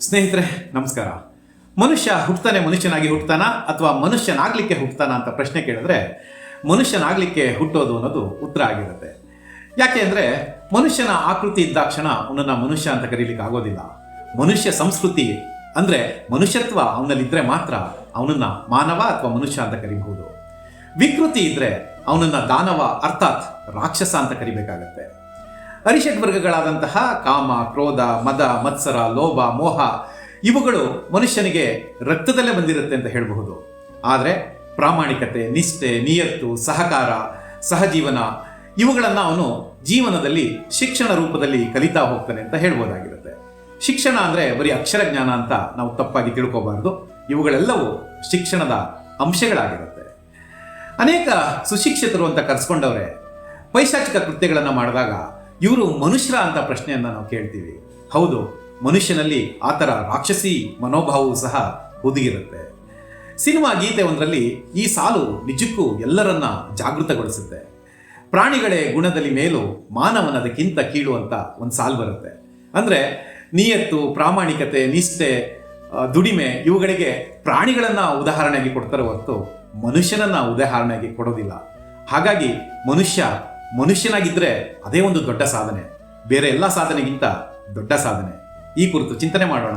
ಸ್ನೇಹಿತರೆ ನಮಸ್ಕಾರ. ಮನುಷ್ಯ ಹುಟ್ಟತಾನೆ ಮನುಷ್ಯನಾಗಿ ಹುಟ್ಟತಾನ ಅಥವಾ ಮನುಷ್ಯನಾಗ್ಲಿಕ್ಕೆ ಹುಟ್ಟತಾನ ಅಂತ ಪ್ರಶ್ನೆ ಕೇಳಿದ್ರೆ ಮನುಷ್ಯನಾಗ್ಲಿಕ್ಕೆ ಹುಟ್ಟೋದು ಅನ್ನೋದು ಉತ್ತರ ಆಗಿರುತ್ತೆ. ಯಾಕೆ ಅಂದರೆ ಮನುಷ್ಯನ ಆಕೃತಿ ಇದ್ದಾಕ್ಷಣ ಅವನನ್ನ ಮನುಷ್ಯ ಅಂತ ಕರೀಲಿಕ್ಕೆ ಆಗೋದಿಲ್ಲ. ಮನುಷ್ಯ ಸಂಸ್ಕೃತಿ ಅಂದರೆ ಮನುಷ್ಯತ್ವ ಅವನಲ್ಲಿದ್ದರೆ ಮಾತ್ರ ಅವನನ್ನ ಮಾನವ ಅಥವಾ ಮನುಷ್ಯ ಅಂತ ಕರಿಬಹುದು. ವಿಕೃತಿ ಇದ್ರೆ ಅವನನ್ನ ದಾನವ ಅರ್ಥಾತ್ ರಾಕ್ಷಸ ಅಂತ ಕರಿಬೇಕಾಗತ್ತೆ. ಅರಿಷಡ್ ವರ್ಗಗಳಾದಂತಹ ಕಾಮ, ಕ್ರೋಧ, ಮದ, ಮತ್ಸರ, ಲೋಭ, ಮೋಹ ಇವುಗಳು ಮನುಷ್ಯನಿಗೆ ರಕ್ತದಲ್ಲೇ ಬಂದಿರುತ್ತೆ ಅಂತ ಹೇಳಬಹುದು. ಆದರೆ ಪ್ರಾಮಾಣಿಕತೆ, ನಿಷ್ಠೆ, ನಿಯತ್ತು, ಸಹಕಾರ, ಸಹಜೀವನ ಇವುಗಳನ್ನು ಅವನು ಜೀವನದಲ್ಲಿ ಶಿಕ್ಷಣ ರೂಪದಲ್ಲಿ ಕಲಿತಾ ಹೋಗ್ತಾನೆ ಅಂತ ಹೇಳ್ಬೋದಾಗಿರುತ್ತೆ. ಶಿಕ್ಷಣ ಅಂದರೆ ಬರೀ ಅಕ್ಷರ ಜ್ಞಾನ ಅಂತ ನಾವು ತಪ್ಪಾಗಿ ತಿಳ್ಕೋಬಾರ್ದು. ಇವುಗಳೆಲ್ಲವೂ ಶಿಕ್ಷಣದ ಅಂಶಗಳಾಗಿರುತ್ತೆ. ಅನೇಕ ಸುಶಿಕ್ಷಿತರು ಅಂತ ಕರೆಸ್ಕೊಂಡವ್ರೆ ಪೈಶಾಚಿಕ ಕೃತ್ಯಗಳನ್ನು ಮಾಡಿದಾಗ ಇವರು ಮನುಷ್ಯರ ಅಂತ ಪ್ರಶ್ನೆಯನ್ನು ನಾವು ಕೇಳ್ತೀವಿ. ಹೌದು, ಮನುಷ್ಯನಲ್ಲಿ ಆ ಥರ ರಾಕ್ಷಸಿ ಮನೋಭಾವವು ಸಹ ಹುದುಗಿರುತ್ತೆ. ಸಿನಿಮಾ ಗೀತೆ ಒಂದರಲ್ಲಿ ಈ ಸಾಲು ನಿಜಕ್ಕೂ ಎಲ್ಲರನ್ನ ಜಾಗೃತಗೊಳಿಸುತ್ತೆ. ಪ್ರಾಣಿಗಳೇ ಗುಣದಲ್ಲಿ ಮೇಲು, ಮಾನವನದಕ್ಕಿಂತ ಕೀಳು ಅಂತ ಒಂದು ಸಾಲು ಬರುತ್ತೆ. ಅಂದರೆ ನಿಯತ್ತು, ಪ್ರಾಮಾಣಿಕತೆ, ನಿಷ್ಠೆ, ದುಡಿಮೆ ಇವುಗಳಿಗೆ ಪ್ರಾಣಿಗಳನ್ನ ಉದಾಹರಣೆಯಾಗಿ ಕೊಡ್ತಾರೆ ಹೊರತು ಮನುಷ್ಯನನ್ನ ಉದಾಹರಣೆಯಾಗಿ ಕೊಡೋದಿಲ್ಲ. ಹಾಗಾಗಿ ಮನುಷ್ಯನಾಗಿದ್ದರೆ ಅದೇ ಒಂದು ದೊಡ್ಡ ಸಾಧನೆ, ಬೇರೆ ಎಲ್ಲ ಸಾಧನೆಗಿಂತ ದೊಡ್ಡ ಸಾಧನೆ. ಈ ಕುರಿತು ಚಿಂತನೆ ಮಾಡೋಣ.